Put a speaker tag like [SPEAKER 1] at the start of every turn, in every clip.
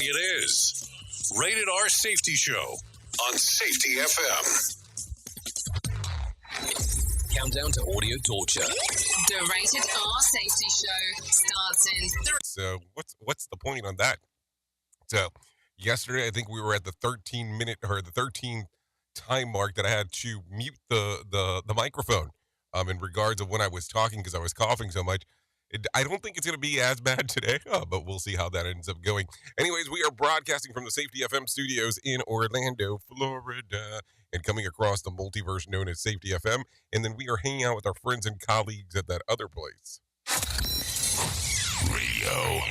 [SPEAKER 1] It is Rated R Safety Show on Safety FM. Countdown to audio torture.
[SPEAKER 2] The Rated R Safety Show starts in 3.
[SPEAKER 3] So what's the point on that? So yesterday, I think we were at the 13 time mark that I had to mute the microphone in regards of when I was talking because I was coughing so much. I don't think it's going to be as bad today, but we'll see how that ends up going. Anyways, we are broadcasting from the Safety FM studios in Orlando, Florida, and coming across the multiverse known as Safety FM. And then we are hanging out with our friends and colleagues at that other place. Radio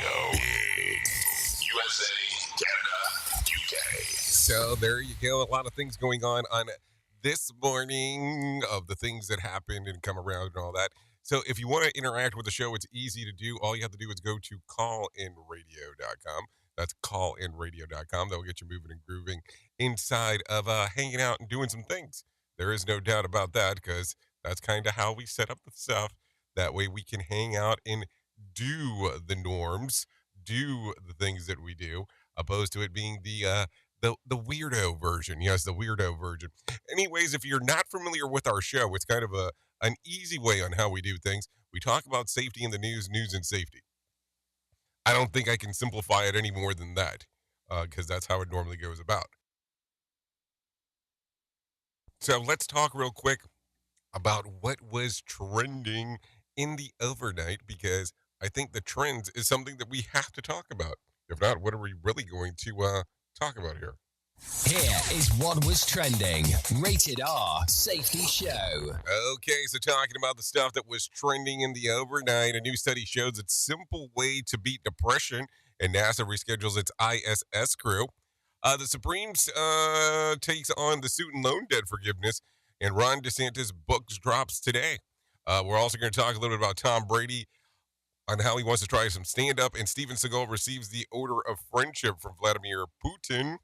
[SPEAKER 3] USA, Canada, UK. So there you go. A lot of things going on this morning of the things that happened and come around and all that. So if you want to interact with the show, it's easy to do. All you have to do is go to callinradio.com. That's callinradio.com. That will get you moving and grooving inside of hanging out and doing some things. There is no doubt about that because that's kind of how we set up the stuff. That way we can hang out and do the norms, do the things that we do, opposed to it being the weirdo version. Yes, the weirdo version. Anyways, if you're not familiar with our show, it's kind of an easy way on how we do things. We talk about safety in the news and safety. I don't think I can simplify it any more than that because that's how it normally goes about. So let's talk real quick about what was trending in the overnight because I think the trends is something that we have to talk about. If not, what are we really going to talk about here?
[SPEAKER 1] Here is what was trending. Rated R Safety Show.
[SPEAKER 3] Okay, so talking about the stuff that was trending in the overnight, a new study shows its simple way to beat depression, and NASA reschedules its ISS crew. The Supremes takes on the student loan debt forgiveness, and Ron DeSantis' books drops today. We're also going to talk a little bit about Tom Brady on how he wants to try some stand-up, and Steven Seagal receives the Order of Friendship from Vladimir Putin.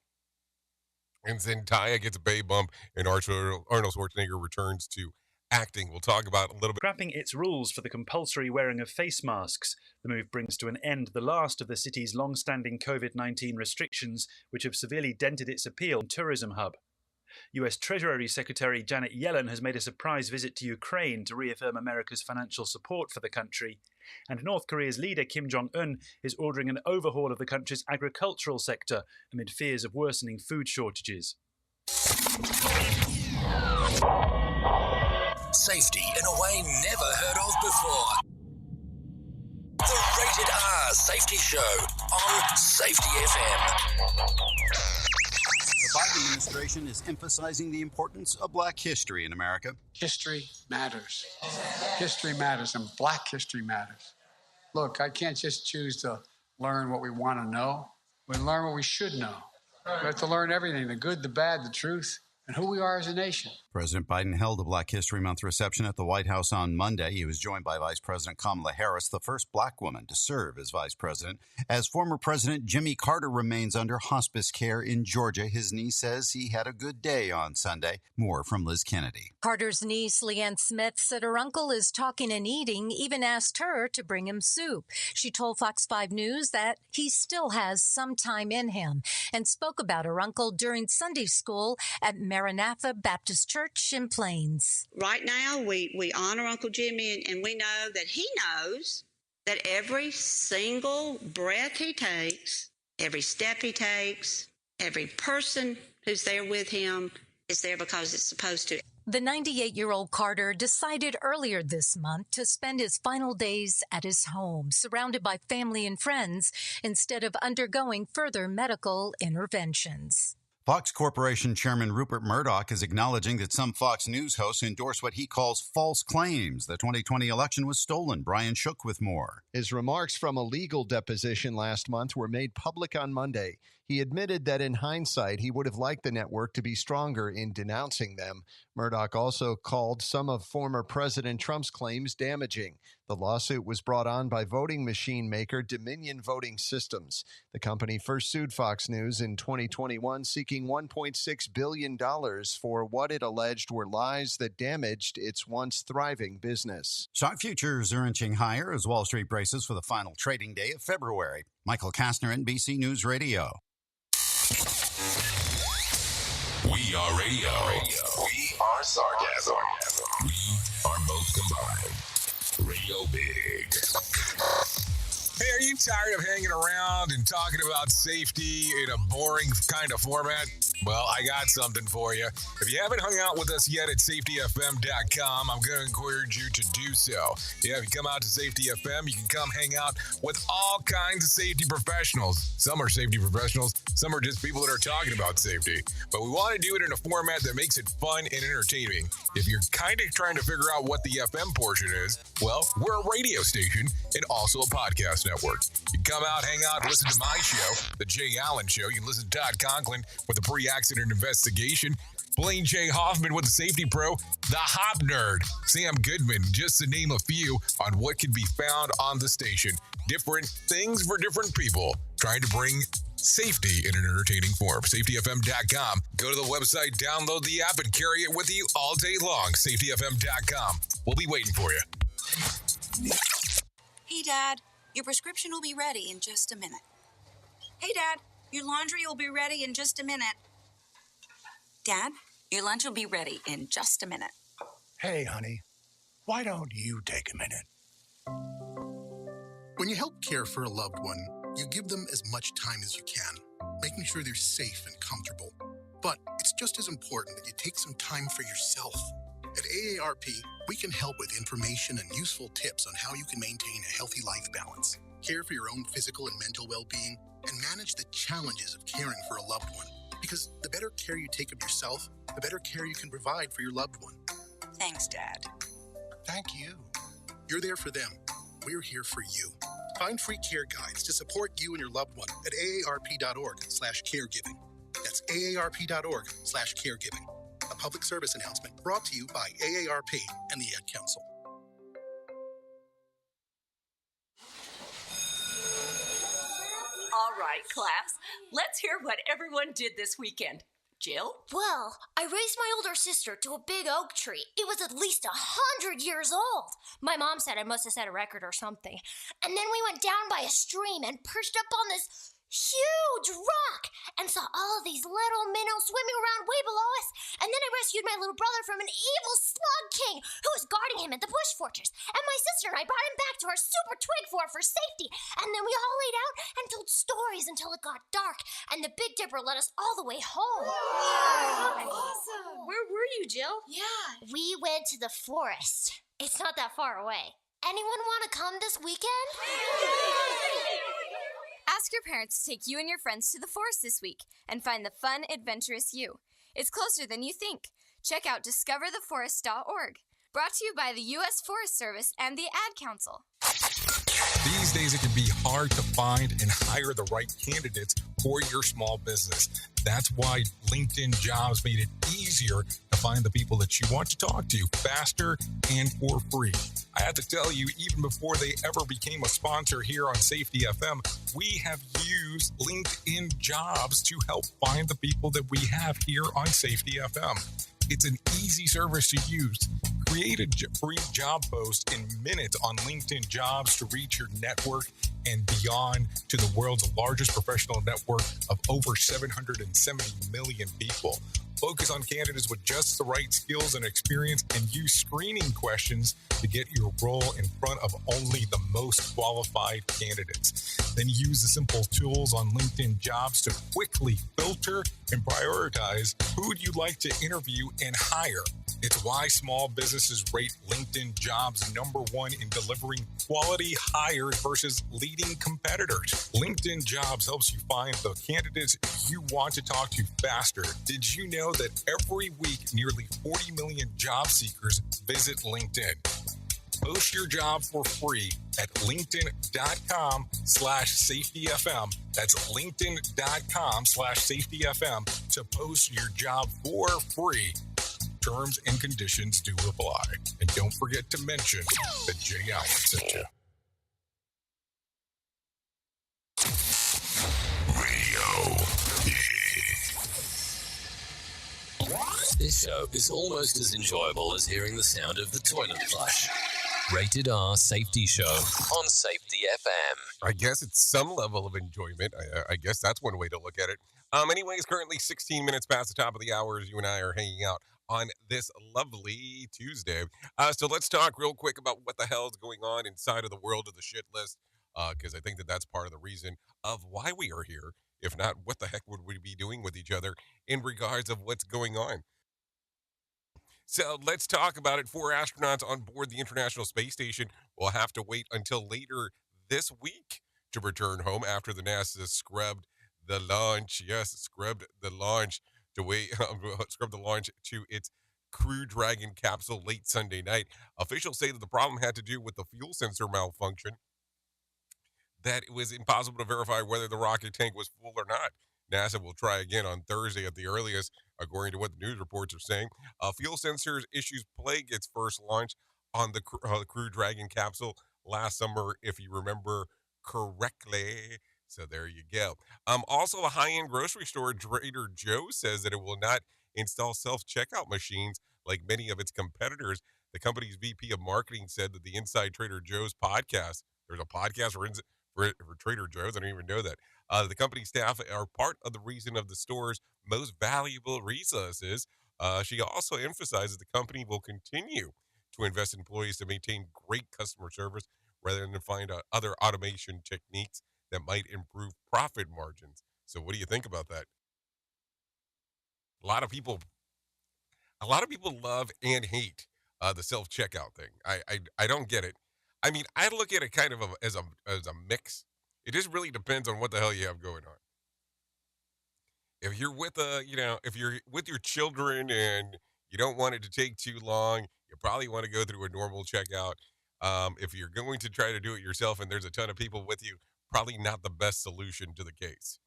[SPEAKER 3] And Zendaya gets a bay bump, and Arnold Schwarzenegger returns to acting. We'll talk about a little bit.
[SPEAKER 4] Scrapping its rules for the compulsory wearing of face masks. The move brings to an end the last of the city's long-standing COVID-19 restrictions, which have severely dented its appeal and tourism hub. U.S. Treasury Secretary Janet Yellen has made a surprise visit to Ukraine to reaffirm America's financial support for the country. And North Korea's leader Kim Jong-un is ordering an overhaul of the country's agricultural sector amid fears of worsening food shortages.
[SPEAKER 1] Safety in a way never heard of before. The Rated R Safety Show on Safety FM.
[SPEAKER 5] The Biden administration is emphasizing the importance of Black history in America.
[SPEAKER 6] History matters. History matters, and Black history matters. Look, I can't just choose to learn what we want to know. We learn what we should know. We have to learn everything, the good, the bad, the truth, and who we are as a nation.
[SPEAKER 5] President Biden held a Black History Month reception at the White House on Monday. He was joined by Vice President Kamala Harris, the first Black woman to serve as vice president. As former President Jimmy Carter remains under hospice care in Georgia, his niece says he had a good day on Sunday. More from Liz Kennedy.
[SPEAKER 7] Carter's niece, Leanne Smith, said her uncle is talking and eating, even asked her to bring him soup. She told Fox 5 News that he still has some time in him and spoke about her uncle during Sunday school at Maranatha Baptist Church in Plains.
[SPEAKER 8] Right now, we honor Uncle Jimmy, and we know that he knows that every single breath he takes, every step he takes, every person who's there with him is there because it's supposed to.
[SPEAKER 7] The 98-year-old Carter decided earlier this month to spend his final days at his home, surrounded by family and friends, instead of undergoing further medical interventions.
[SPEAKER 5] Fox Corporation Chairman Rupert Murdoch is acknowledging that some Fox News hosts endorse what he calls false claims. The 2020 election was stolen. Brian Shook with more.
[SPEAKER 9] His remarks from a legal deposition last month were made public on Monday. He admitted that in hindsight, he would have liked the network to be stronger in denouncing them. Murdoch also called some of former President Trump's claims damaging. The lawsuit was brought on by voting machine maker Dominion Voting Systems. The company first sued Fox News in 2021, seeking $1.6 billion for what it alleged were lies that damaged its once thriving business.
[SPEAKER 5] Stock futures are inching higher as Wall Street braces for the final trading day of February. Michael Kastner, NBC News Radio.
[SPEAKER 1] We are radio. We are sarcasm. We are both combined. Radio Big.
[SPEAKER 3] Hey, are you tired of hanging around and talking about safety in a boring kind of format? Well, I got something for you. If you haven't hung out with us yet at safetyfm.com, I'm going to encourage you to do so. Yeah, if you come out to Safety FM, you can come hang out with all kinds of safety professionals. Some are safety professionals, some are just people that are talking about safety. But we want to do it in a format that makes it fun and entertaining. If you're kind of trying to figure out what the FM portion is, well, we're a radio station and also a podcast network. You can come out, hang out, listen to my show, The Jay Allen Show. You can listen to Todd Conklin with the pre-accident investigation, Blaine J. Hoffman with the Safety Pro, the Hop Nerd, Sam Goodman, just to name a few on what can be found on the station. Different things for different people, trying to bring safety in an entertaining form. SafetyFM.com. Go to the website, download the app, and carry it with you all day long. SafetyFM.com. We'll be waiting for you.
[SPEAKER 10] Hey, Dad, your prescription will be ready in just a minute. Hey, Dad, your laundry will be ready in just a minute. Dad, your lunch will be ready in just a minute.
[SPEAKER 11] Hey, honey, why don't you take a minute?
[SPEAKER 12] When you help care for a loved one, you give them as much time as you can, making sure they're safe and comfortable. But it's just as important that you take some time for yourself. At AARP, we can help with information and useful tips on how you can maintain a healthy life balance, care for your own physical and mental well-being, and manage the challenges of caring for a loved one. Because the better care you take of yourself, the better care you can provide for your loved one.
[SPEAKER 10] Thanks, Dad.
[SPEAKER 11] Thank you.
[SPEAKER 12] You're there for them. We're here for you. Find free care guides to support you and your loved one at aarp.org/caregiving. That's aarp.org/caregiving. A public service announcement brought to you by AARP and the Ad Council.
[SPEAKER 13] All right, class. Let's hear what everyone did this weekend. Jill?
[SPEAKER 14] Well, I raised my older sister to a big oak tree. It was at least 100 years old. My mom said I must have set a record or something. And then we went down by a stream and perched up on this huge rock and saw all these little minnows swimming around way below us. And then I rescued my little brother from an evil slug king who was guarding him at the bush fortress. And my sister and I brought him back to our super twig fort for safety. And then we all laid out and told stories until it got dark. And the Big Dipper led us all the way home.
[SPEAKER 13] Wow. Awesome. Where were you, Jill?
[SPEAKER 14] Yeah. We went to the forest. It's not that far away. Anyone want to come this weekend?
[SPEAKER 15] Ask your parents to take you and your friends to the forest this week and find the fun, adventurous you. It's closer than you think. Check out discovertheforest.org. Brought to you by the U.S. Forest Service and the Ad Council.
[SPEAKER 3] These days, it can be hard to find and hire the right candidates for your small business. That's why LinkedIn Jobs made it easier to find the people that you want to talk to faster and for free. I have to tell you, even before they ever became a sponsor here on Safety FM, we have used LinkedIn Jobs to help find the people that we have here on Safety FM. It's an easy service to use. Create a free job post in minutes on LinkedIn Jobs to reach your network and beyond to the world's largest professional network of over 770 million people. Focus on candidates with just the right skills and experience and use screening questions to get your role in front of only the most qualified candidates. Then use the simple tools on LinkedIn Jobs to quickly filter and prioritize who you'd like to interview and hire. It's why small businesses rate LinkedIn Jobs #1 in delivering quality hires versus leading competitors. LinkedIn Jobs helps you find the candidates you want to talk to faster. Did you know that every week nearly 40 million job seekers visit LinkedIn? Post your job for free at linkedin.com/safetyfm. That's linkedin.com/safetyfm to post your job for free. Terms and conditions do apply. And don't forget to mention that Jay Allen sent you.
[SPEAKER 1] This show is almost as enjoyable as hearing the sound of the toilet flush. Rated R Safety Show on Safety FM.
[SPEAKER 3] I guess it's some level of enjoyment. I guess that's one way to look at it. Anyways, currently 16 minutes past the top of the hour as you and I are hanging out on this lovely Tuesday. So let's talk real quick about what the hell is going on inside of the world of the shit list, because I think that that's part of the reason of why we are here. If not, what the heck would we be doing with each other in regards of what's going on? So let's talk about it. 4 astronauts on board the International Space Station will have to wait until later this week to return home after the NASA scrubbed the launch. Yes, scrubbed the launch scrubbed the launch to its Crew Dragon capsule late Sunday night. Officials say that the problem had to do with the fuel sensor malfunction, that it was impossible to verify whether the rocket tank was full or not. NASA will try again on Thursday at the earliest, according to what the news reports are saying. Fuel sensors issues plagued its first launch on the Crew Dragon capsule last summer, if you remember correctly. So there you go. Also, a high-end grocery store, Trader Joe's, says that it will not install self-checkout machines like many of its competitors. The company's VP of marketing said that the Inside Trader Joe's podcast, there's a podcast for Trader Joe's, I didn't even know that. The company staff are part of the reason of the store's most valuable resources. She also emphasizes the company will continue to invest in employees to maintain great customer service rather than find other automation techniques that might improve profit margins. So what do you think about that? A lot of people love and hate the self-checkout thing. I don't get it. I mean, I look at it kind of as a mix. It just really depends on what the hell you have going on. If you're with your children and you don't want it to take too long, you probably want to go through a normal checkout. If you're going to try to do it yourself and there's a ton of people with you, probably not the best solution to the case.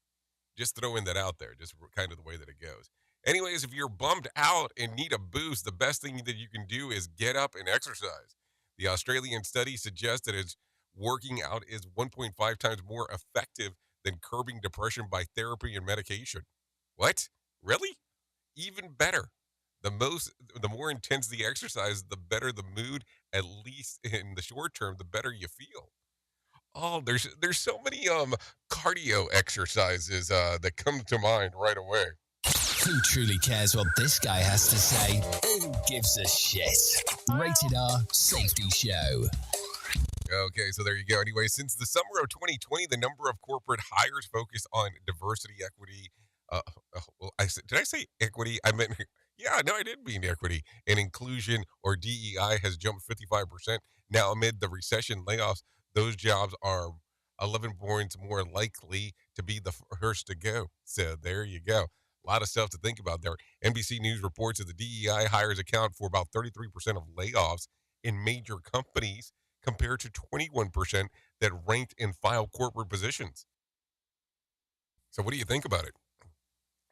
[SPEAKER 3] Just throwing that out there, just kind of the way that it goes. Anyways, if you're bummed out and need a boost, the best thing that you can do is get up and exercise. The Australian study suggests that it's working out is 1.5 times more effective than curbing depression by therapy and medication. What? Really? Even better. The more intense the exercise, the better the mood, at least in the short term, the better you feel. Oh, there's so many cardio exercises that come to mind right away.
[SPEAKER 1] Who truly cares what this guy has to say? Who gives a shit? Rated R Safety Show.
[SPEAKER 3] Okay, so there you go. Anyway, since the summer of 2020, the number of corporate hires focused on diversity, equity. Did I say equity? I meant, yeah, no, I did mean equity and inclusion, or DEI, has jumped 55%. Now, amid the recession layoffs, those jobs are 11 points more likely to be the first to go. So there you go. A lot of stuff to think about there. NBC News reports that the DEI hires account for about 33% of layoffs in major companies, compared to 21% that ranked in file corporate positions. So what do you think about it?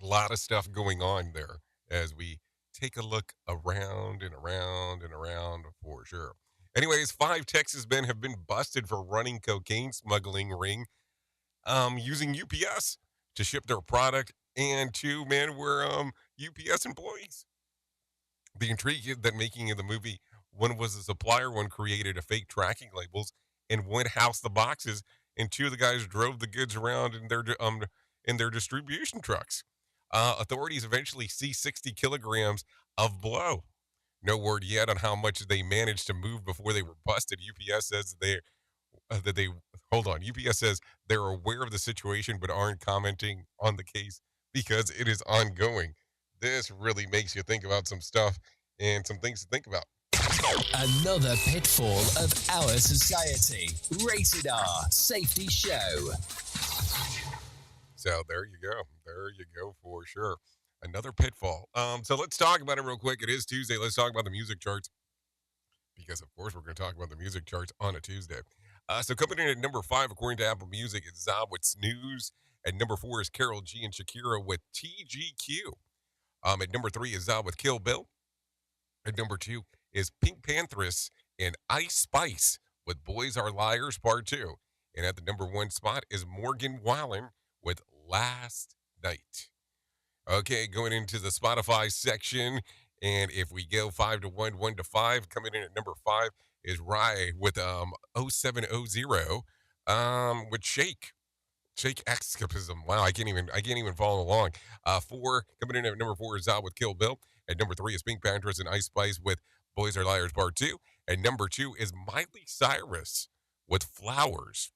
[SPEAKER 3] A lot of stuff going on there as we take a look around and around and around for sure. Anyways, 5 Texas men have been busted for running cocaine smuggling ring using UPS to ship their product, and 2 men were UPS employees. The intrigue that making of the movie, one was a supplier, one created a fake tracking labels, and one housed the boxes, and 2 of the guys drove the goods around in their distribution trucks. Authorities eventually seized 60 kilograms of blow. No word yet on how much they managed to move before they were busted. UPS says UPS says they're aware of the situation but aren't commenting on the case because it is ongoing. This really makes you think about some stuff and some things to think about.
[SPEAKER 1] Another pitfall of our society. Rated R Safety Show.
[SPEAKER 3] So there you go. There you go for sure. Another pitfall. So let's talk about it real quick. It is Tuesday. Let's talk about the music charts, because of course we're going to talk about the music charts on a Tuesday. So coming in at number 5, according to Apple Music, is Zab with Snooze. At number 4 is Karol G and Shakira with TGQ. At number 3 is Zab with Kill Bill. At number 2 is Pink Panthers and Ice Spice with Boys Are Liars Part 2. And at the number 1 spot is Morgan Wallen with Last Night. Okay, going into the Spotify section. And if we go 5 to 1, 1 to 5, coming in at number 5 is Rye with 0700 with Shake. Shake Escapism. Wow, I can't even follow along. 4 coming in at number 4 is Out with Kill Bill. At number 3 is Pink Panthers and Ice Spice with Boys Are Liars Part 2. And number 2 is Miley Cyrus with Flowers.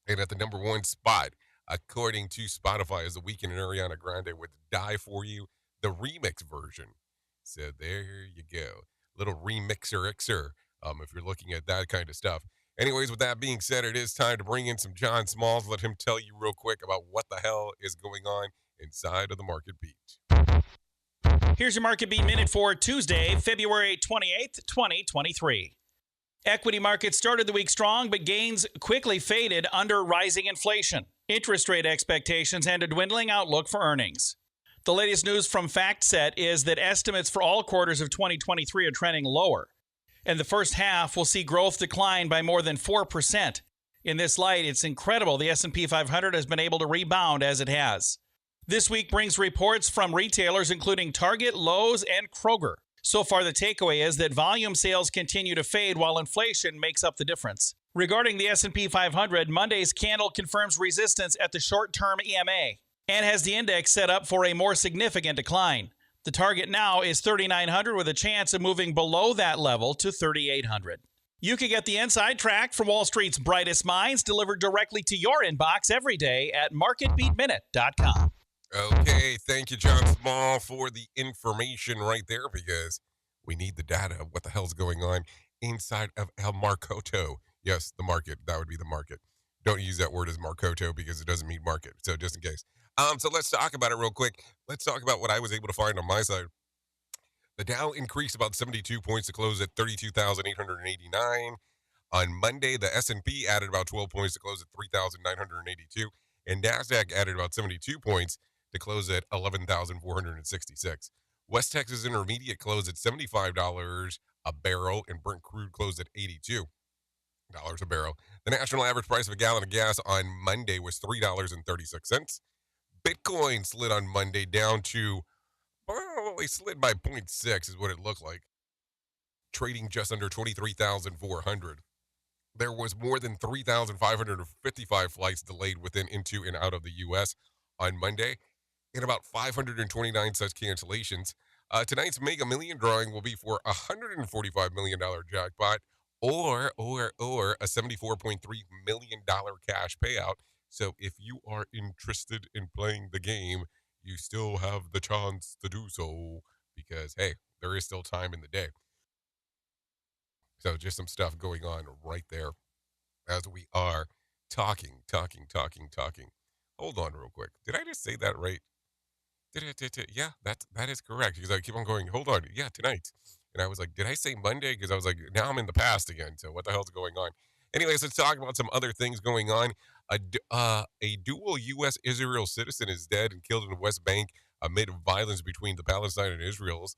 [SPEAKER 3] And at the number 1 spot, according to Spotify, is The Weeknd and Ariana Grande with Die For You, the remix version. So there you go. Little remixer, if you're looking at that kind of stuff. Anyways, with that being said, it is time to bring in some John Smalls. Let him tell you real quick about what the hell is going on inside of the Market Beat.
[SPEAKER 16] Here's your Market Beat Minute for Tuesday, February 28th, 2023. Equity markets started the week strong, but gains quickly faded under rising inflation, interest rate expectations, and a dwindling outlook for earnings. The latest news from FactSet is that estimates for all quarters of 2023 are trending lower, and the first half will see growth decline by more than 4%. In this light, it's incredible the S&P 500 has been able to rebound as it has. This week brings reports from retailers including Target, Lowe's, and Kroger. So far, the takeaway is that volume sales continue to fade while inflation makes up the difference. Regarding the S&P 500, Monday's candle confirms resistance at the short-term EMA and has the index set up for a more significant decline. The target now is 3,900 with a chance of moving below that level to 3,800. You can get the inside track from Wall Street's brightest minds delivered directly to your inbox every day at marketbeatminute.com.
[SPEAKER 3] Okay, thank you, John Small, for the information right there, because we need the data of what the hell's going on inside of El Marcoto. Yes, the market. That would be the market. Don't use that word as Marcoto because it doesn't mean market. So just in case. So let's talk about it real quick. Let's talk about what I was able to find on my side. The Dow increased about 72 points to close at 32,889. On Monday, the S&P added about 12 points to close at 3,982. And NASDAQ added about 72 points to close at 11,466. West Texas Intermediate closed at $75 a barrel, and Brent crude closed at $82 a barrel. The national average price of a gallon of gas on Monday was $3.36. Bitcoin slid on Monday down to, well, they slid by 0.6 is what it looked like, trading just under 23,400. There was more than 3,555 flights delayed within, into, and out of the U.S. on Monday, and about 529 such cancellations. Tonight's Mega Million drawing will be for a $145 million jackpot or a $74.3 million cash payout. So if you are interested in playing the game, you still have the chance to do so because, hey, there is still time in the day. So just some stuff going on right there as we are talking. Hold on real quick. Did I just say that right? Yeah, that is correct, because I keep on going, hold on, yeah, tonight. And I was like, did I say Monday? Because I was like, now I'm in the past again, so what the hell's going on? Anyways, let's talk about some other things going on. A dual U.S.-Israel citizen is dead and killed in the West Bank amid violence between the Palestine and Israelites.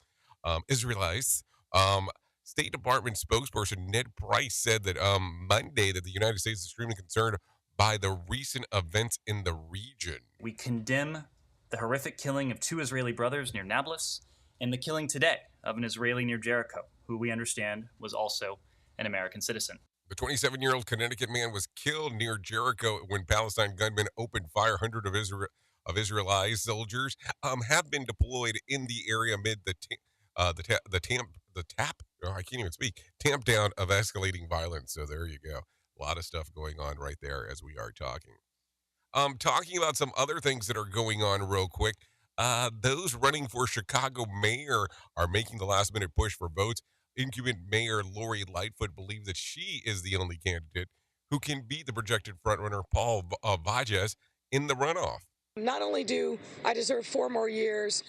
[SPEAKER 3] State Department spokesperson Ned Price said that Monday that the United States is extremely concerned by the recent events in the region.
[SPEAKER 17] We condemn the horrific killing of 2 Israeli brothers near Nablus, and the killing today of an Israeli near Jericho, who we understand was also an American citizen.
[SPEAKER 3] The 27-year-old Connecticut man was killed near Jericho when Palestine gunmen opened fire. Hundreds of Israeli soldiers have been deployed in the area amid the tamp down of escalating violence. So there you go. A lot of stuff going on right there as we are talking. Talking about some other things that are going on real quick. Those running for Chicago mayor are making the last-minute push for votes. Incumbent Mayor Lori Lightfoot believes that she is the only candidate who can beat the projected frontrunner Paul Vages in the runoff.
[SPEAKER 18] Not only do I deserve 4 more years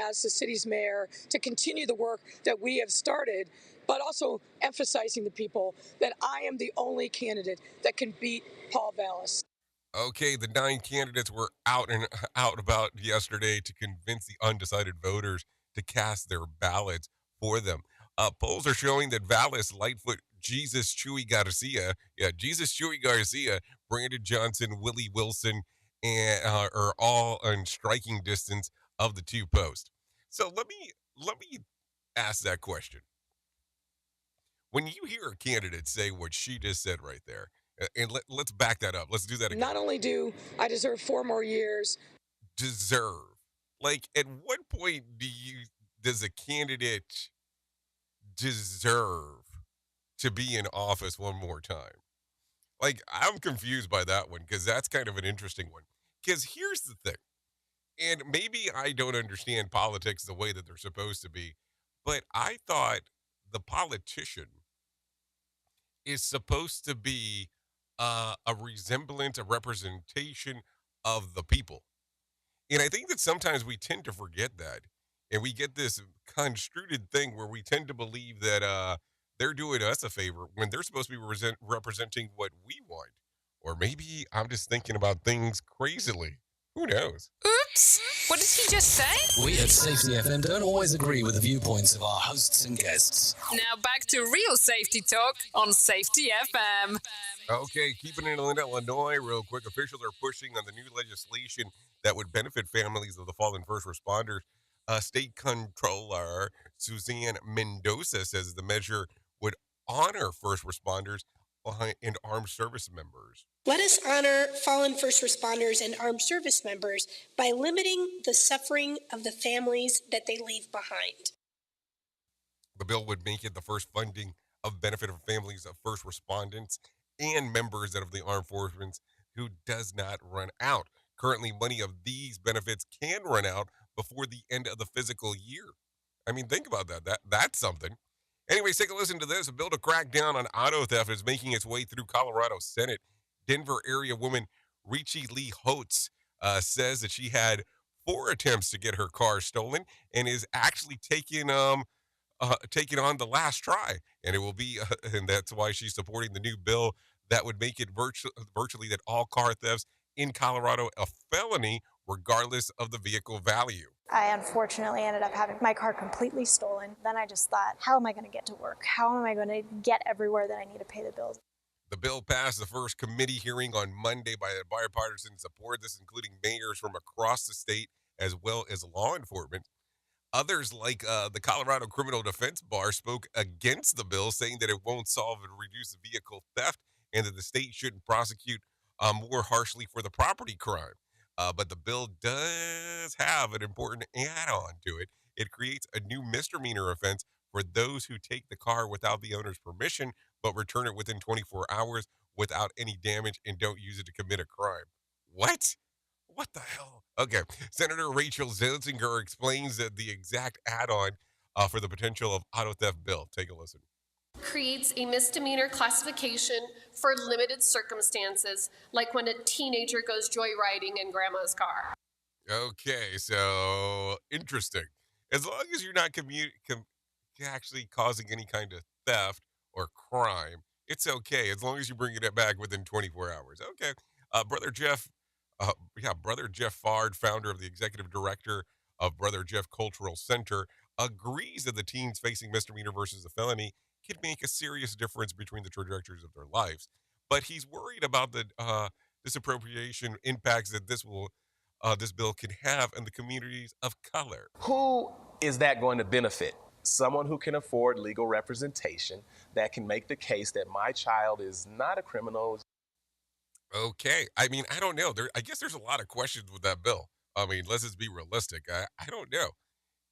[SPEAKER 18] as the city's mayor to continue the work that we have started, but also emphasizing the people that I am the only candidate that can beat Paul Vages.
[SPEAKER 3] Okay, the 9 candidates were out about yesterday to convince the undecided voters to cast their ballots for them. Polls are showing that Vallis, Lightfoot, Jesus Chewy Garcia, Brandon Johnson, Willie Wilson, and are all in striking distance of the two posts. So let me ask that question. When you hear a candidate say what she just said right there, and let's back that up. Let's do that again.
[SPEAKER 18] Not only do I deserve 4 more years.
[SPEAKER 3] Deserve. Like, at what point does a candidate deserve to be in office one more time? Like, I'm confused by that one because that's kind of an interesting one. Because here's the thing, and maybe I don't understand politics the way that they're supposed to be, but I thought the politician is supposed to be a resemblance, a representation of the people. And I think that sometimes we tend to forget that. And we get this construed thing where we tend to believe that they're doing us a favor when they're supposed to be representing what we want. Or maybe I'm just thinking about things crazily. Who knows?
[SPEAKER 2] Oops! What did he just say?
[SPEAKER 1] We at Safety FM don't always agree with the viewpoints of our hosts and guests.
[SPEAKER 2] Now back to real safety talk on Safety FM.
[SPEAKER 3] Okay, keeping it in Illinois real quick. Officials are pushing on the new legislation that would benefit families of the fallen first responders. State Controller Suzanne Mendoza says the measure would honor first responders and armed service members.
[SPEAKER 19] Let us honor fallen first responders and armed service members by limiting the suffering of the families that they leave behind.
[SPEAKER 3] The bill would make it the first funding of benefit of families of first responders and members of the armed forces who does not run out. Currently, money of these benefits can run out before the end of the fiscal year. I mean, think about that. That's something. Anyways, take a listen to this. A bill to crack down on auto theft is making its way through Colorado Senate. Denver area woman Richie Lee Holtz says that she had 4 attempts to get her car stolen and is actually taking on the last try. And it will be, and that's why she's supporting the new bill that would make it virtually that all car thefts in Colorado a felony, regardless of the vehicle value.
[SPEAKER 20] I unfortunately ended up having my car completely stolen. Then I just thought, how am I going to get to work? How am I going to get everywhere that I need to pay the bills?
[SPEAKER 3] The bill passed the first committee hearing on Monday by bipartisan support. This including mayors from across the state as well as law enforcement. Others, like the Colorado Criminal Defense Bar, spoke against the bill, saying that it won't solve and reduce vehicle theft and that the state shouldn't prosecute more harshly for the property crime. But the bill does have an important add-on to it. It creates a new misdemeanor offense for those who take the car without the owner's permission, but return it within 24 hours without any damage and don't use it to commit a crime. What? What the hell? Okay. Senator Rachel Zilzinger explains that the exact add-on for the potential of auto theft bill. Take a listen.
[SPEAKER 21] Creates a misdemeanor classification for limited circumstances, like when a teenager goes joyriding in grandma's car.
[SPEAKER 3] Okay, so interesting. As long as you're not actually causing any kind of theft or crime, it's okay. As long as you bring it back within 24 hours. Okay. Brother Jeff Fard, founder of the executive director of Brother Jeff Cultural Center, agrees that the teens facing misdemeanor versus a felony can make a serious difference between the trajectories of their lives. But he's worried about the disappropriation impacts that this bill can have in the communities of color.
[SPEAKER 22] Who is that going to benefit? Someone who can afford legal representation that can make the case that my child is not a criminal.
[SPEAKER 3] Okay. I mean, I don't know. I guess there's a lot of questions with that bill. I mean, let's just be realistic. I don't know.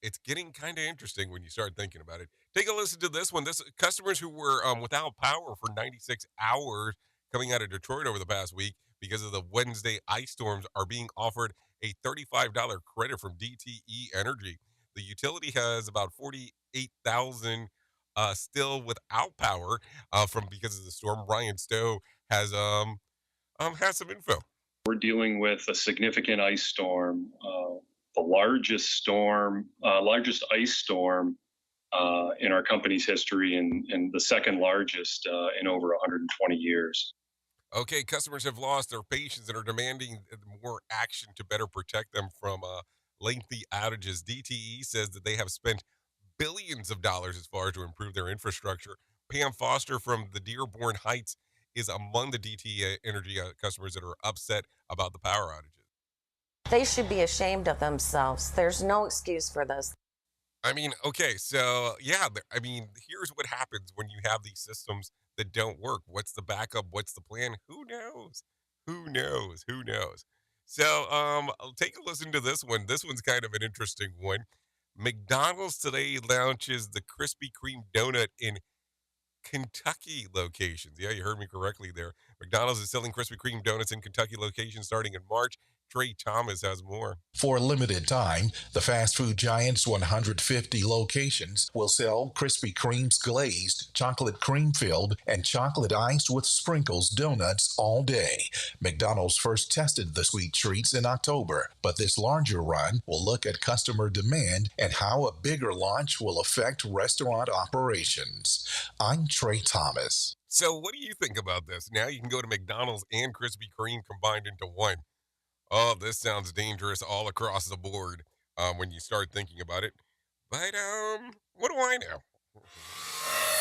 [SPEAKER 3] It's getting kind of interesting when you start thinking about it. Take a listen to this one. This customers who were without power for 96 hours coming out of Detroit over the past week because of the Wednesday ice storms are being offered a $35 credit from DTE Energy. The utility has about 48,000 still without power because of the storm. Ryan Stowe has some info.
[SPEAKER 23] We're dealing with a significant ice storm, the largest ice storm in our company's history, and the second largest in over 120 years.
[SPEAKER 3] Okay, customers have lost their patience and are demanding more action to better protect them from lengthy outages. DTE says that they have spent billions of dollars as far as to improve their infrastructure. Pam Foster from the Dearborn Heights is among the DTE Energy customers that are upset about the power outages.
[SPEAKER 4] They should be ashamed of themselves. There's no excuse for this.
[SPEAKER 3] I mean, okay, so yeah, I mean, here's what happens when you have these systems that don't work. What's the backup? What's the plan? Who knows? Who knows? Who knows? So, I'll take a listen to this one. This one's kind of an interesting one. McDonald's today launches the Krispy Kreme donut in Kentucky locations. Yeah, you heard me correctly there. McDonald's is selling Krispy Kreme donuts in Kentucky locations starting in March. Trey Thomas has more.
[SPEAKER 6] For a limited time, the fast food giant's 150 locations will sell Krispy Kreme's glazed, chocolate cream filled, and chocolate iced with sprinkles donuts all day. McDonald's first tested the sweet treats in October, but this larger run will look at customer demand and how a bigger launch will affect restaurant operations. I'm Trey Thomas.
[SPEAKER 3] So what do you think about this? Now you can go to McDonald's and Krispy Kreme combined into one. Oh, this sounds dangerous all across the board when you start thinking about it. But what do I know?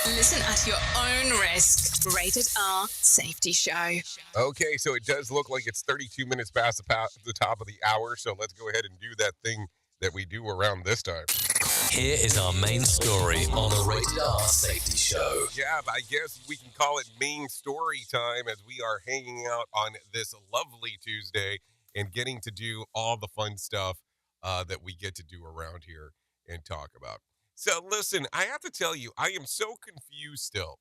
[SPEAKER 2] Listen at your own risk. Rated R Safety Show.
[SPEAKER 3] Okay, so it does look like it's 32 minutes past the top of the hour, so let's go ahead and do that thing that we do around this time.
[SPEAKER 1] Here is our main story on the Rated R Safety Show.
[SPEAKER 3] Yeah, I guess we can call it main story time as we are hanging out on this lovely Tuesday and getting to do all the fun stuff that we get to do around here and talk about. So listen, I have to tell you, I am so confused still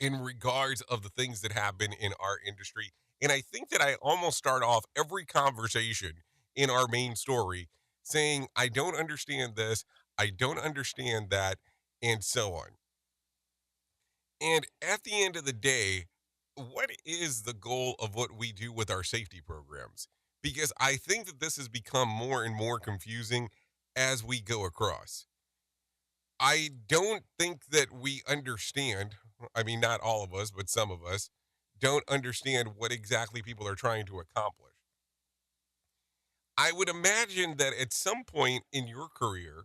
[SPEAKER 3] in regards of the things that happen in our industry. And I think that I almost start off every conversation in our main story saying, I don't understand this, I don't understand that, and so on. And at the end of the day, what is the goal of what we do with our safety programs? Because I think that this has become more and more confusing as we go across. I don't think that we understand, I mean, not all of us, but some of us, don't understand what exactly people are trying to accomplish. I would imagine that at some point in your career,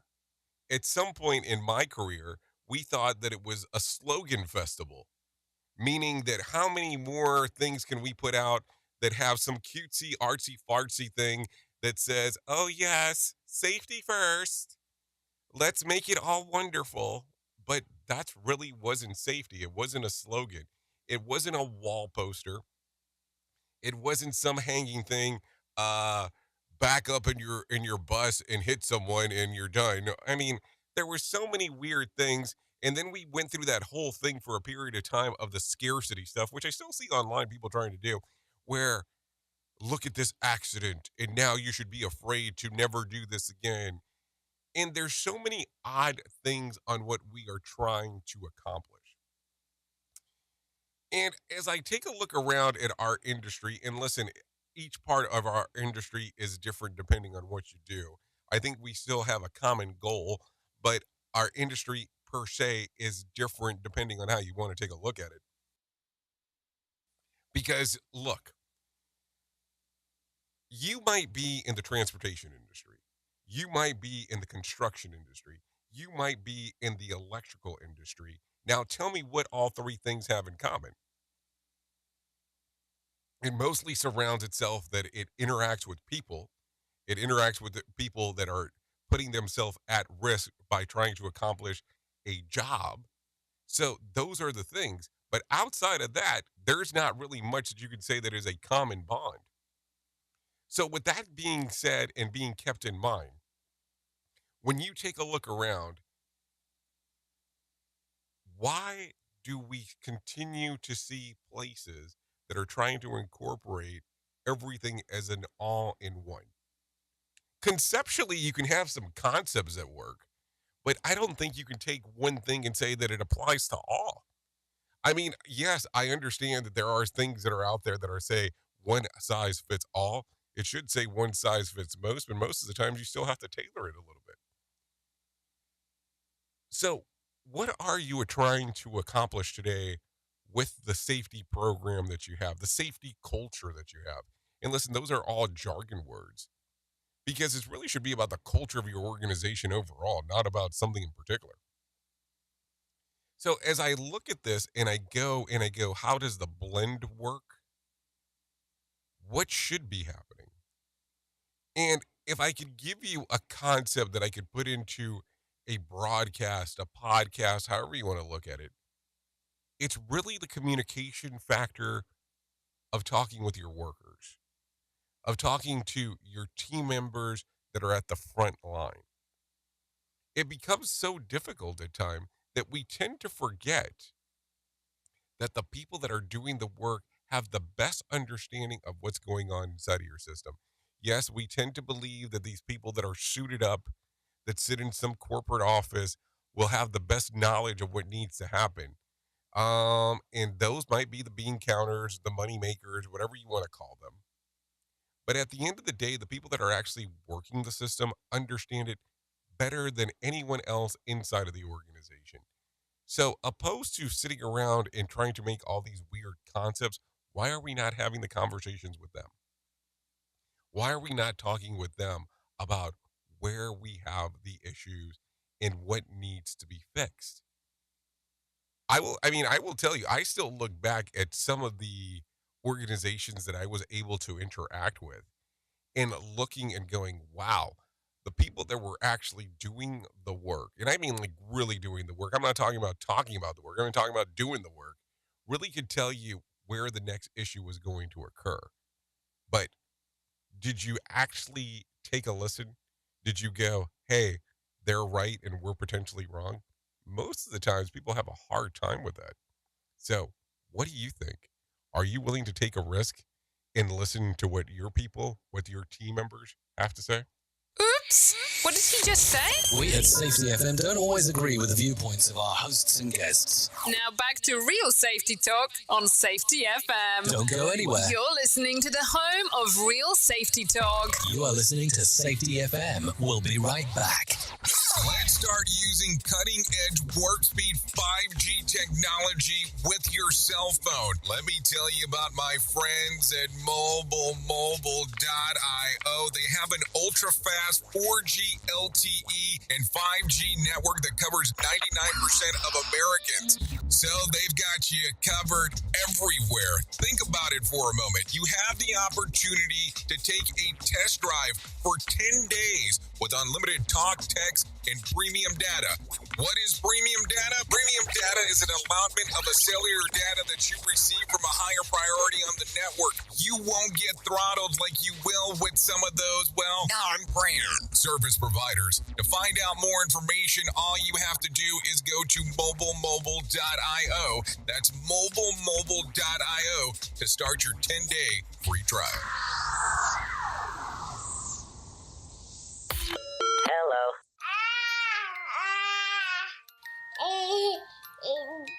[SPEAKER 3] at some point in my career, we thought that it was a slogan festival, meaning that how many more things can we put out that have some cutesy, artsy-fartsy thing that says, oh yes, safety first. Let's make it all wonderful. But that really wasn't safety. It wasn't a slogan. It wasn't a wall poster. It wasn't some hanging thing, back up in your bus and hit someone and you're done. I mean, there were so many weird things. And then we went through that whole thing for a period of time of the scarcity stuff, which I still see online people trying to do, where look at this accident and now you should be afraid to never do this again. And there's so many odd things on what we are trying to accomplish. And as I take a look around at our industry, and listen, each part of our industry is different depending on what you do. I think we still have a common goal, but our industry per se is different depending on how you want to take a look at it. Because look, you might be in the transportation industry. You might be in the construction industry. You might be in the electrical industry. Now tell me what all three things have in common. It mostly surrounds itself that it interacts with people. It interacts with the people that are putting themselves at risk by trying to accomplish a job. So those are the things. But outside of that, there's not really much that you could say that is a common bond. So with that being said and being kept in mind, when you take a look around, why do we continue to see places that are trying to incorporate everything as an all-in-one? Conceptually, you can have some concepts that work, but I don't think you can take one thing and say that it applies to all. I mean, yes, I understand that there are things that are out there that are, say, one size fits all. It should say one size fits most, but most of the times you still have to tailor it a little bit. So what are you trying to accomplish today with the safety program that you have, the safety culture that you have? And listen, those are all jargon words. because it really should be about the culture of your organization overall, not about something in particular. So as I look at this and I go, how does the blend work? What should be happening? And if I could give you a concept that I could put into a broadcast, a podcast, however you want to look at it, it's really the communication factor of talking with your workers, of talking to your team members that are at the front line. It becomes so difficult at times that we tend to forget that the people that are doing the work have the best understanding of what's going on inside of your system. Yes, we tend to believe that these people that are suited up, that sit in some corporate office, will have the best knowledge of what needs to happen. And those might be the bean counters, the money makers, whatever you want to call them. But at the end of the day, the people that are actually working the system understand it better than anyone else inside of the organization. So opposed to sitting around and trying to make all these weird concepts, why are we not having the conversations with them? Why are we not talking with them about where we have the issues and what needs to be fixed? I will tell you, I still look back at some of the organizations that I was able to interact with and looking and going, wow, the people that were actually doing the work, and I mean like really doing the work. I'm not talking about the work. I'm talking about doing the work, really could tell you where the next issue was going to occur. But did you actually take a listen? Did you go, hey, they're right and we're potentially wrong? Most of the times people have a hard time with that. So what do you think? Are you willing to take a risk and listen to what your people, what your team members have to say?
[SPEAKER 2] Oops! What did he just say?
[SPEAKER 1] We at Safety FM don't always agree with the viewpoints of our hosts and guests.
[SPEAKER 2] Now back to real safety talk on Safety FM.
[SPEAKER 1] Don't go anywhere.
[SPEAKER 2] You're listening to the home of real safety talk.
[SPEAKER 1] You are listening to Safety FM. We'll be right back.
[SPEAKER 3] Let's start using cutting-edge warp speed 5G technology with your cell phone. Let me tell you about my friends at mobile.io. They have an ultra-fast 4G LTE and 5G network that covers 99% of Americans. So they've got you covered everywhere. Think about it for a moment. You have the opportunity to take a test drive for 10 days with unlimited talk, text, and premium data. What is premium data? Premium data is an allotment of a cellular data that you receive from a higher priority on the network. You won't get throttled like you will with some of those, well, non-brand service providers. To find out more information, all you have to do is go to mobile.io. That's mobile.io to start your 10-day free trial.
[SPEAKER 4] Hello.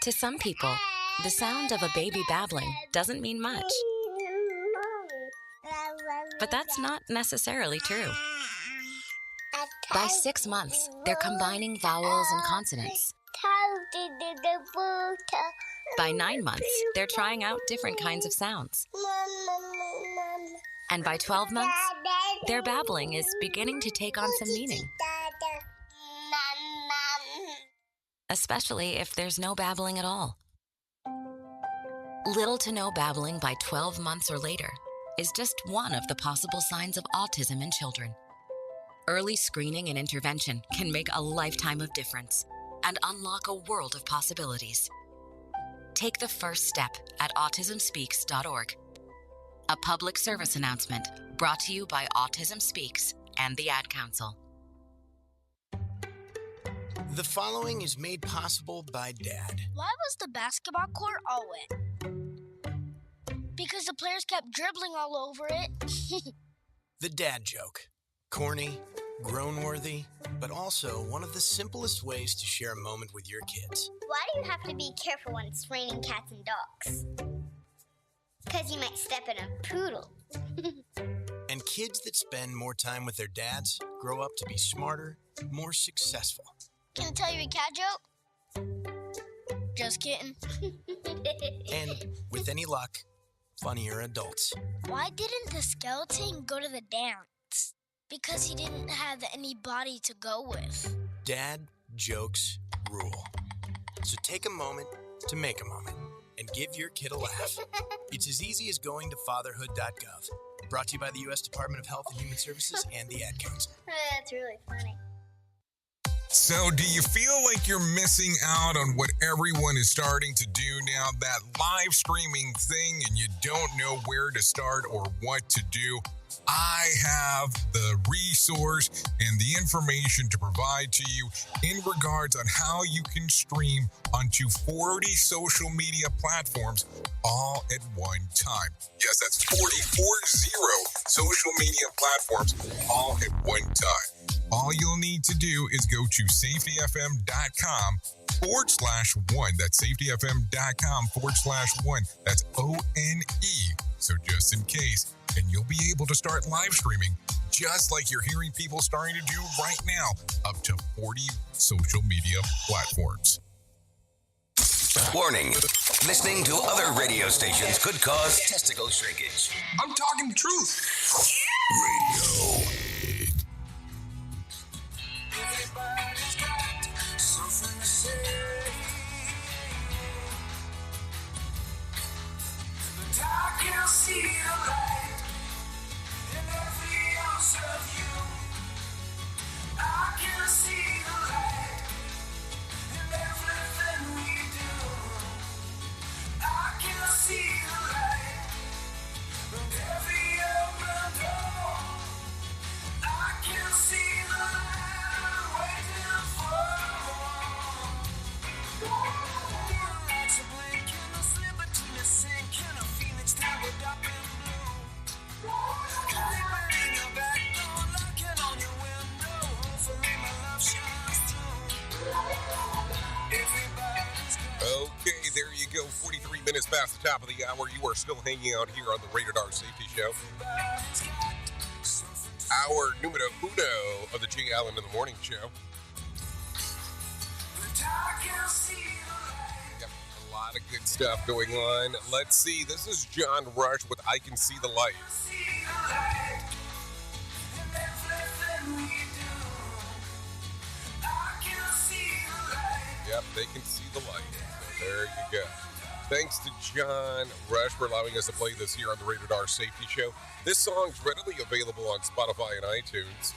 [SPEAKER 7] To some people, the sound of a baby babbling doesn't mean much. But that's not necessarily true. By 6 months, they're combining vowels and consonants. By 9 months, they're trying out different kinds of sounds. And by 12 months, their babbling is beginning to take on some meaning. Especially if there's no babbling at all. Little to no babbling by 12 months or later is just one of the possible signs of autism in children. Early screening and intervention can make a lifetime of difference and unlock a world of possibilities. Take the first step at autismspeaks.org. A public service announcement brought to you by Autism Speaks and the Ad Council.
[SPEAKER 8] The following is made possible by Dad.
[SPEAKER 14] Why was the basketball court all wet? Because the players kept dribbling all over it.
[SPEAKER 8] The dad joke. Corny, grown-worthy, but also one of the simplest ways to share a moment with your kids.
[SPEAKER 9] Why do you have to be careful when it's raining cats and dogs? Because you might step in a poodle.
[SPEAKER 8] And kids that spend more time with their dads grow up to be smarter, more successful.
[SPEAKER 14] Can I tell you a cat joke? Just kidding.
[SPEAKER 8] And with any luck, funnier adults.
[SPEAKER 14] Why didn't the skeleton go to the dance? because he didn't have anybody to go with.
[SPEAKER 8] Dad jokes rule. So take a moment to make a moment and give your kid a laugh. It's as easy as going to fatherhood.gov. Brought to you by the U.S. Department of Health and Human Services and the Ad Council.
[SPEAKER 9] That's really funny.
[SPEAKER 3] So, do you feel like you're missing out on what everyone is starting to do now? That live streaming thing, and you don't know where to start or what to do? I have the resource and the information to provide to you in regards on how you can stream onto 40 social media platforms all at one time. Yes, that's 40 social media platforms all at one time. All you'll need to do is go to safetyfm.com/one. That's safetyfm.com/one. That's ONE. So just in case, and you'll be able to start live streaming just like you're hearing people starting to do right now, up to 40 social media platforms.
[SPEAKER 1] Warning. Listening to other radio stations could cause testicle shrinkage.
[SPEAKER 5] I'm talking the truth.
[SPEAKER 1] Radio.
[SPEAKER 5] Everybody's got something to say. But I can see the light in every ounce of you. I can see the light in everything we do. I can see the light in every open door. I can see the light waiting for more. Lights are blinking, a liberty is sinking, a phoenix towered up in blue. Creeping in your back door, knocking on your window. Hopefully my love shines through. Everybody's
[SPEAKER 3] Okay, there you go. 43 minutes past the top of the hour. You are still hanging out here on the Rated R Safety Show. Our numero uno of the Jay Allen in the Morning Show. Yep, a lot of good stuff going on. Let's see. This is John Rush with I Can See the Light. Yep, they can see the light. So there you go. Thanks to John Rush for allowing us to play this here on the Rated R Safety Show. This song's readily available on Spotify and iTunes.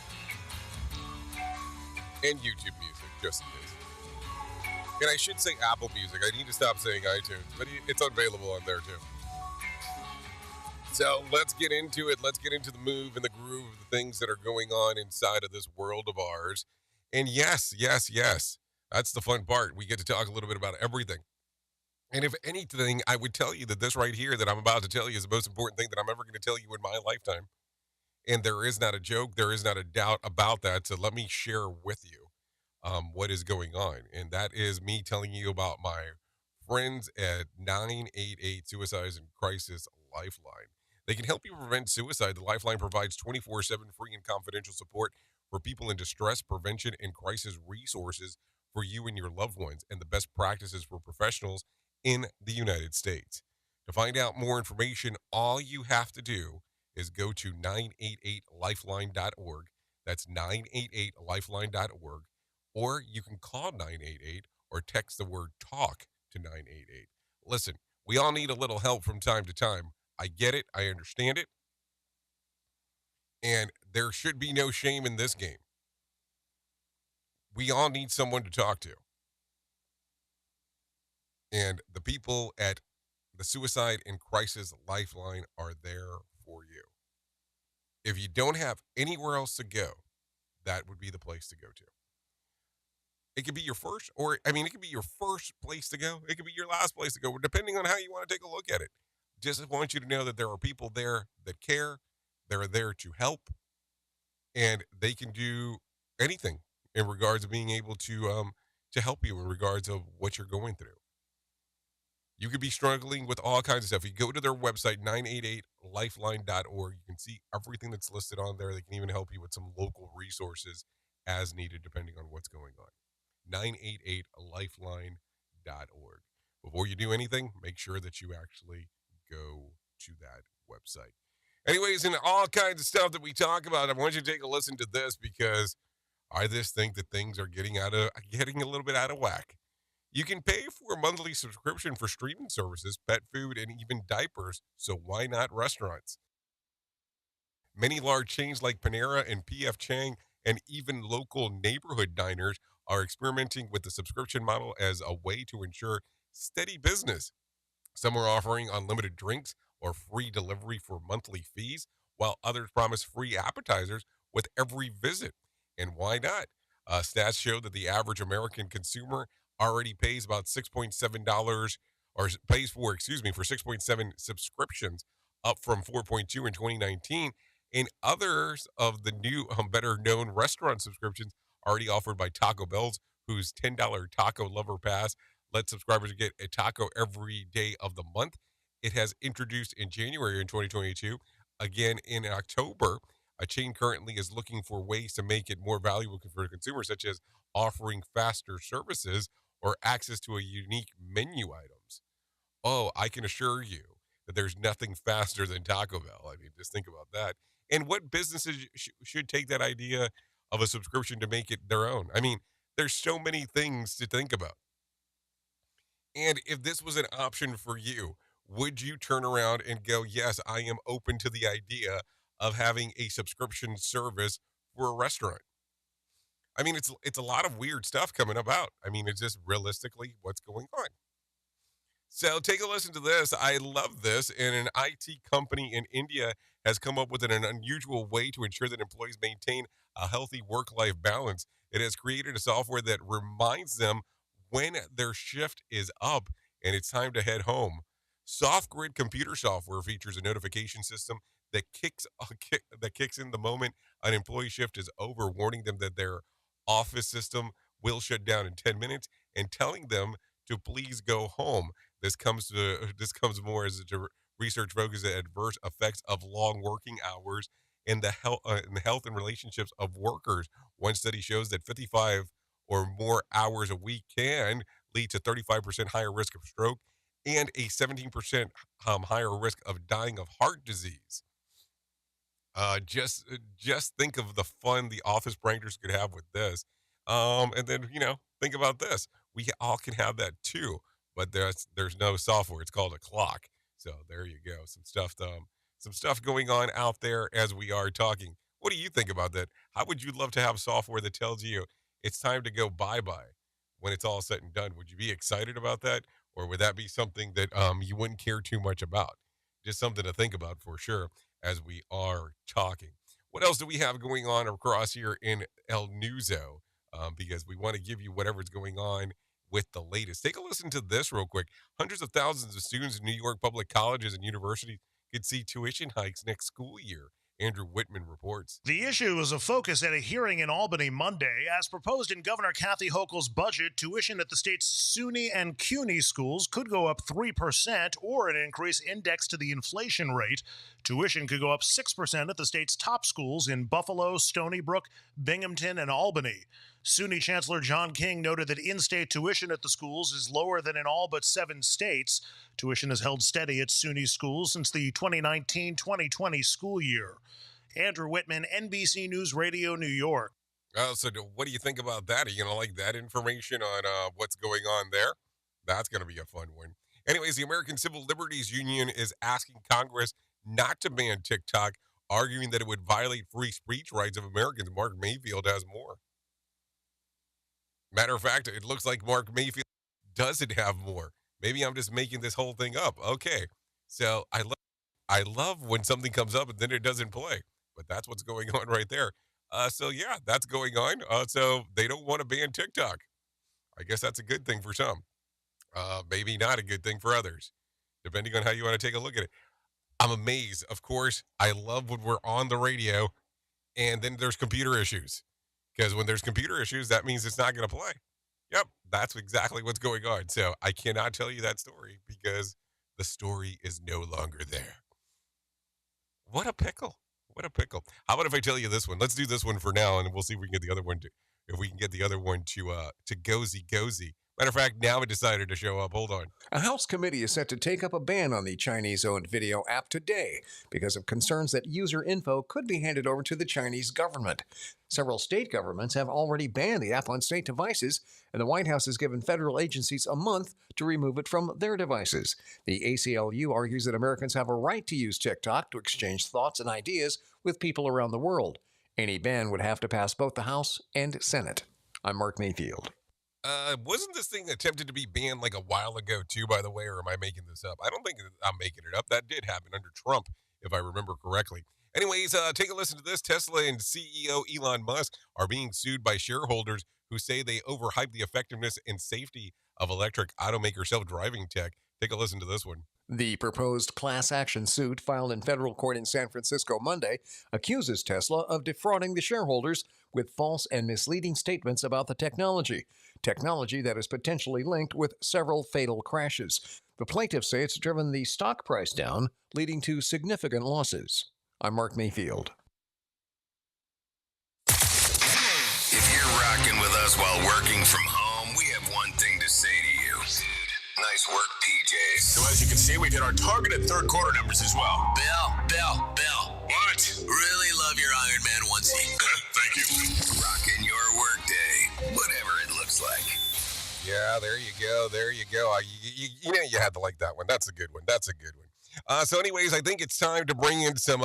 [SPEAKER 3] And YouTube Music, just in case. And I should say Apple Music. I need to stop saying iTunes, but it's available on there too. So let's get into it. Let's get into the move and the groove of the things that are going on inside of this world of ours. And yes, that's the fun part. We get to talk a little bit about everything. And if anything, I would tell you that this right here that I'm about to tell you is the most important thing that I'm ever going to tell you in my lifetime. And there is not a joke. There is not a doubt about that. So let me share with you what is going on. And that is me telling you about my friends at 988 Suicides and Crisis Lifeline. They can help you prevent suicide. The Lifeline provides 24/7 free and confidential support for people in distress, prevention, and crisis resources for you and your loved ones, and the best practices for professionals in the United States. To find out more information, all you have to do is go to 988lifeline.org. That's 988lifeline.org. Or you can call 988 or text the word TALK to 988. Listen, we all need a little help from time to time. I get it. I understand it. And there should be no shame in this game. We all need someone to talk to. And the people at the Suicide and Crisis Lifeline are there for you. If you don't have anywhere else to go, that would be the place to go to. It could be your first, it could be your first place to go. It could be your last place to go, depending on how you want to take a look at it. Just want you to know that there are people there that care. They're there to help. And they can do anything in regards to being able to help you in regards of what you're going through. You could be struggling with all kinds of stuff. You go to their website, 988lifeline.org. You can see everything that's listed on there. They can even help you with some local resources as needed, depending on what's going on. 988lifeline.org. Before you do anything, make sure that you actually go to that website. Anyways, and all kinds of stuff that we talk about, I want you to take a listen to this because I just think that things are getting a little bit out of whack. You can pay for a monthly subscription for streaming services, pet food, and even diapers, so why not restaurants? Many large chains like Panera and PF Chang and even local neighborhood diners are experimenting with the subscription model as a way to ensure steady business. Some are offering unlimited drinks or free delivery for monthly fees, while others promise free appetizers with every visit. And why not? Stats show that the average American consumer already pays about $6.7 or pays for, for 6.7 subscriptions, up from 4.2 in 2019. And others of the new, better known restaurant subscriptions already offered by Taco Bell's, whose $10 Taco Lover Pass let subscribers get a taco every day of the month. It has introduced in January in 2022. Again, in October, a chain currently is looking for ways to make it more valuable for consumers, such as offering faster services or access to a unique menu items. Oh, I can assure you that there's nothing faster than Taco Bell. I mean, just think about that. And what businesses should take that idea of a subscription to make it their own? I mean, there's so many things to think about. And if this was an option for you, would you turn around and go, yes, I am open to the idea of having a subscription service for a restaurant? I mean, it's a lot of weird stuff coming about. I mean, it's just realistically what's going on. So take a listen to this. I love this. And an IT company in India has come up with an unusual way to ensure that employees maintain a healthy work-life balance. It has created a software that reminds them when their shift is up and it's time to head home. SoftGrid computer software features a notification system that kicks in the moment an employee shift is over, warning them that their office system will shut down in 10 minutes and telling them to please go home. This comes more as research focuses on adverse effects of long working hours and the health and relationships of workers. One study shows that 55 or more hours a week can lead to 35% higher risk of stroke and a 17% higher risk of dying of heart disease. Just think of the fun the office pranksters could have with this. And then, think about this. We all can have that too, but there's no software. It's called a clock. So there you go. Some stuff going on out there as we are talking. What do you think about that? How would you love to have software that tells you it's time to go bye-bye when it's all said and done? Would you be excited about that? Or would that be something that you wouldn't care too much about? Just something to think about for sure as we are talking. What else do we have going on across here in El Nuzo? Because we want to give you whatever's going on with the latest. Take a listen to this real quick. Hundreds of thousands of students in New York public colleges and universities could see tuition hikes next school year. Andrew Whitman reports.
[SPEAKER 10] The issue was a focus at a hearing in Albany Monday. As proposed in Governor Kathy Hochul's budget, tuition at the state's SUNY and CUNY schools could go up 3% or an increase indexed to the inflation rate. Tuition could go up 6% at the state's top schools in Buffalo, Stony Brook, Binghamton, and Albany. SUNY Chancellor John King noted that in-state tuition at the schools is lower than in all but 7 states. Tuition has held steady at SUNY schools since the 2019-2020 school year. Andrew Whitman, NBC News Radio, New York.
[SPEAKER 3] So what do you think about that? Are you going to like that information on what's going on there? That's going to be a fun one. Anyways, the American Civil Liberties Union is asking Congress not to ban TikTok, arguing that it would violate free speech rights of Americans. Mark Mayfield has more. Matter of fact, it looks like Mark Mayfield doesn't have more. Maybe I'm just making this whole thing up. Okay. So I love when something comes up and then it doesn't play. But that's what's going on right there. So yeah, that's going on. So they don't want to ban TikTok. I guess that's a good thing for some. Maybe not a good thing for others, depending on how you want to take a look at it. I'm amazed. Of course, I love when we're on the radio and then there's computer issues. Because when there's computer issues, that means it's not going to play. Yep, that's exactly what's going on. So I cannot tell you that story because the story is no longer there. What a pickle. What a pickle. How about if I tell you this one? Let's do this one for now, and we'll see if we can get the other one to, if we can get the other one to gozy. Matter of fact, now it decided to show up. Hold on.
[SPEAKER 11] A House committee is set to take up a ban on the Chinese-owned video app today because of concerns that user info could be handed over to the Chinese government. Several state governments have already banned the app on state devices, and the White House has given federal agencies a month to remove it from their devices. The ACLU argues that Americans have a right to use TikTok to exchange thoughts and ideas with people around the world. Any ban would have to pass both the House and Senate. I'm Mark Mayfield.
[SPEAKER 3] Wasn't this thing attempted to be banned like a while ago too, by the way, or am I making this up? I don't think I'm making it up. That did happen under Trump, if I remember correctly. Anyways, take a listen to this. Tesla and CEO Elon Musk are being sued by shareholders who say they overhyped the effectiveness and safety of electric automaker self-driving tech. Take a listen to this one.
[SPEAKER 11] The proposed class action suit filed in federal court in San Francisco Monday accuses Tesla of defrauding the shareholders with false and misleading statements about the technology that is potentially linked with several fatal crashes. The plaintiffs say it's driven the stock price down, leading to significant losses. I'm Mark Mayfield.
[SPEAKER 1] If you're rocking with us while working from home, we have one thing to say to you. Nice work, PJs.
[SPEAKER 12] So as you can see, we hit our targeted third quarter numbers as well.
[SPEAKER 1] Bill.
[SPEAKER 12] What?
[SPEAKER 1] Really love your Iron Man onesie.
[SPEAKER 12] Thank you.
[SPEAKER 1] Rocking your workday, whatever it looks like.
[SPEAKER 3] Yeah, there you go. You know you had to like that one. That's a good one. So anyways, I think it's time to bring in some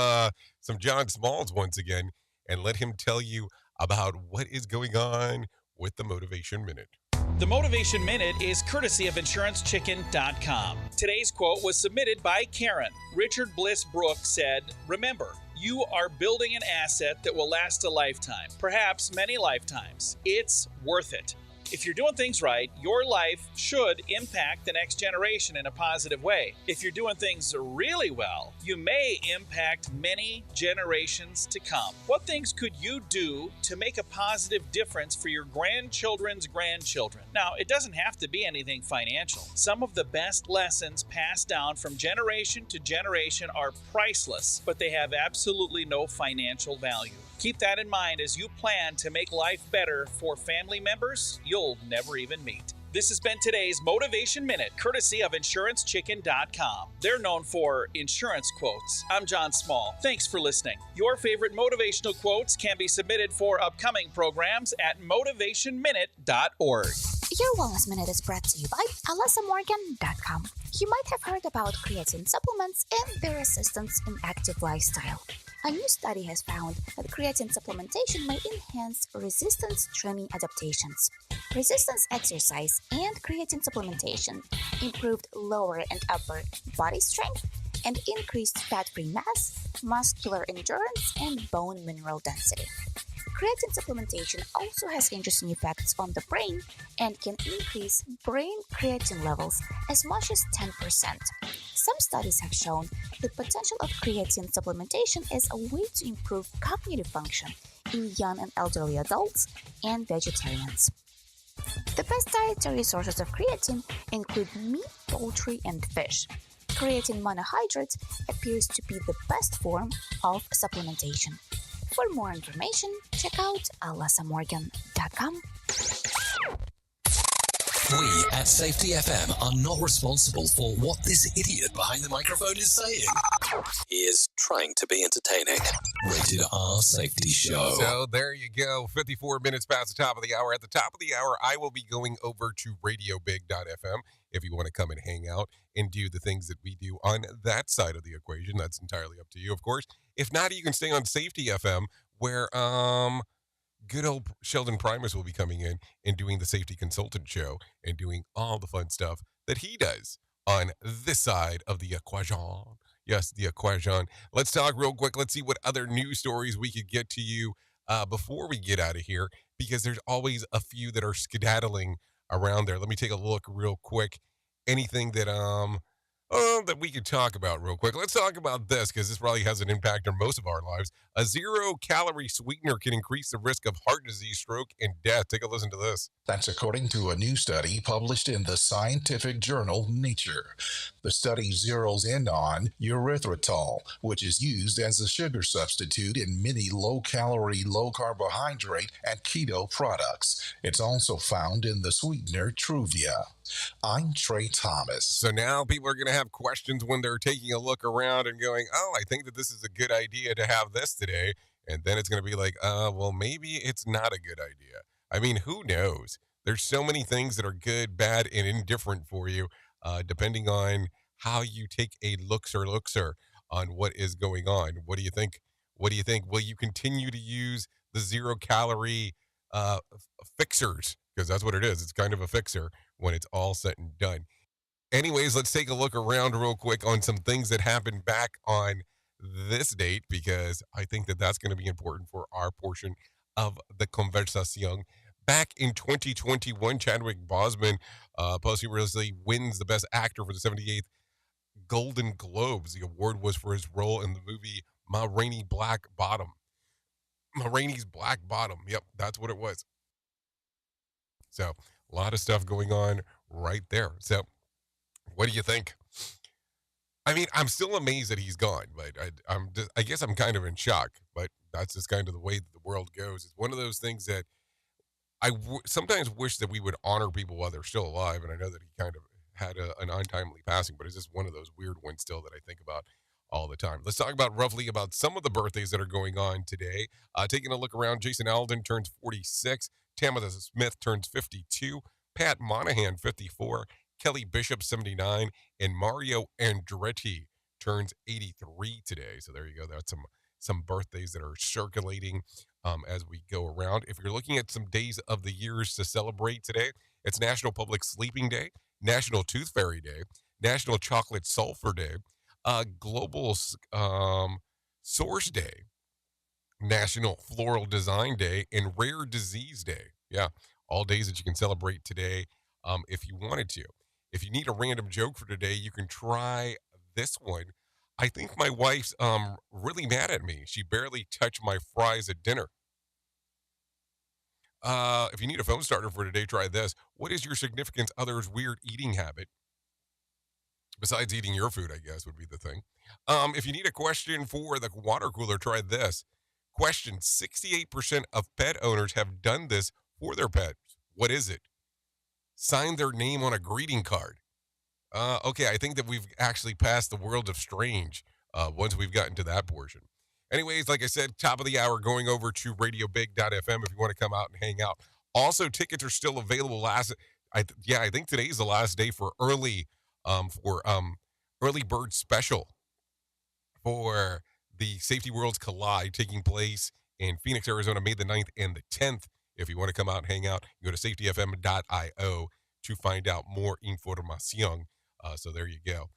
[SPEAKER 3] John Smalls once again and let him tell you about what is going on with the Motivation Minute.
[SPEAKER 16] The Motivation Minute is courtesy of InsuranceChicken.com. Today's quote was submitted by Karen. Richard Bliss Brooke said, "Remember, you are building an asset that will last a lifetime, perhaps many lifetimes. It's worth it. If you're doing things right, your life should impact the next generation in a positive way. If you're doing things really well, you may impact many generations to come. What things could you do to make a positive difference for your grandchildren's grandchildren? Now, it doesn't have to be anything financial. Some of the best lessons passed down from generation to generation are priceless, but they have absolutely no financial value. Keep that in mind as you plan to make life better for family members you'll never even meet." This has been today's Motivation Minute, courtesy of InsuranceChicken.com. They're known for insurance quotes. I'm John Small. Thanks for listening. Your favorite motivational quotes can be submitted for upcoming programs at motivationminute.org.
[SPEAKER 13] Your Wellness Minute is brought to you by AlysaMorgan.com. You might have heard about creatine supplements and their assistance in active lifestyle. A new study has found that creatine supplementation may enhance resistance training adaptations. Resistance exercise and creatine supplementation improved lower and upper body strength and increased fat-free mass, muscular endurance, and bone mineral density. Creatine supplementation also has interesting effects on the brain and can increase brain creatine levels as much as 10%. Some studies have shown the potential of creatine supplementation as a way to improve cognitive function in young and elderly adults and vegetarians. The best dietary sources of creatine include meat, poultry, and fish. Creatine monohydrate appears to be the best form of supplementation. For more information, check out AlysaMorgan.com.
[SPEAKER 1] We at Safety FM are not responsible for what this idiot behind the microphone is saying. He is trying to be entertaining. Rated R Safety Show.
[SPEAKER 3] So there you go. 54 minutes past the top of the hour. At the top of the hour, I will be going over to radiobig.fm if you want to come and hang out and do the things that we do on that side of the equation. That's entirely up to you, of course. If not, you can stay on Safety FM where good old Sheldon Primus will be coming in and doing the Safety Consultant Show and doing all the fun stuff that he does on this side of the equation. Yes, the equation. Let's talk real quick. Let's see what other news stories we could get to you before we get out of here, because there's always a few that are skedaddling around there. Let me take a look real quick. Anything that that we could talk about real quick. Let's talk about this because this probably has an impact on most of our lives. A 0-calorie sweetener can increase the risk of heart disease, stroke, and death. Take a listen to this.
[SPEAKER 6] That's according to a new study published in the scientific journal Nature. The study zeroes in on erythritol, which is used as a sugar substitute in many low-calorie, low-carbohydrate, and keto products. It's also found in the sweetener Truvia. I'm Trey Thomas.
[SPEAKER 3] So now people are going to have questions when they're taking a look around and going, oh, I think that this is a good idea to have this today. And then it's going to be like, well, maybe it's not a good idea. I mean, who knows? There's so many things that are good, bad, and indifferent for you, depending on how you take a looker on what is going on. What do you think? What do you think? Will you continue to use the 0-calorie fixers? Because that's what it is. It's kind of a fixer when it's all said and done. Anyways, let's take a look around real quick on some things that happened back on this date, because I think that that's going to be important for our portion of the conversación. Back in 2021, Chadwick Boseman posthumously wins the Best Actor for the 78th Golden Globes. The award was for his role in the movie Ma Rainey's Black Bottom. Yep, that's what it was. So a lot of stuff going on right there. So what do you think? I mean, I'm still amazed that he's gone, but I guess I'm kind of in shock, but that's just kind of the way that the world goes. It's one of those things that I sometimes wish that we would honor people while they're still alive. And I know that he kind of had an untimely passing, but it's just one of those weird ones still that I think about all the time. Let's talk about roughly about some of the birthdays that are going on today. Taking a look around, Jason Alden turns 46. Tamitha Smith turns 52. Pat Monahan, 54. Kelly Bishop, 79. And Mario Andretti turns 83 today. So there you go. That's some birthdays that are circulating as we go around. If you're looking at some days of the years to celebrate today, it's National Public Sleeping Day, National Tooth Fairy Day, National Chocolate Sulfur Day, Global Source Day, National Floral Design Day, and Rare Disease Day. Yeah, all days that you can celebrate today if you wanted to. If you need a random joke for today, you can try this one. I think my wife's really mad at me. She barely touched my fries at dinner. If you need a phone starter for today, try this. What is your significant other's weird eating habit? Besides eating your food, I guess, would be the thing. If you need a question for the water cooler, try this. Question: 68% of pet owners have done this for their pets. What is it? Sign their name on a greeting card. Okay, I think that we've actually passed the world of strange once we've gotten to that portion. Anyways, like I said, top of the hour, going over to radiobig.fm if you want to come out and hang out. Also, tickets are still available. I think today's the last day for early bird special for the Safety Worlds Collide taking place in Phoenix, Arizona, May the 9th and the 10th. If you want to come out and hang out, go to safetyfm.io to find out more información. So there you go.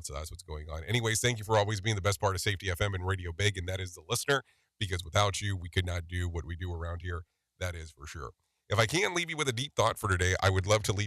[SPEAKER 3] So that's what's going on. Anyways, thank you for always being the best part of Safety FM and Radio Big, and that is the listener, because without you, we could not do what we do around here. That is for sure. If I can leave you with a deep thought for today, I would love to leave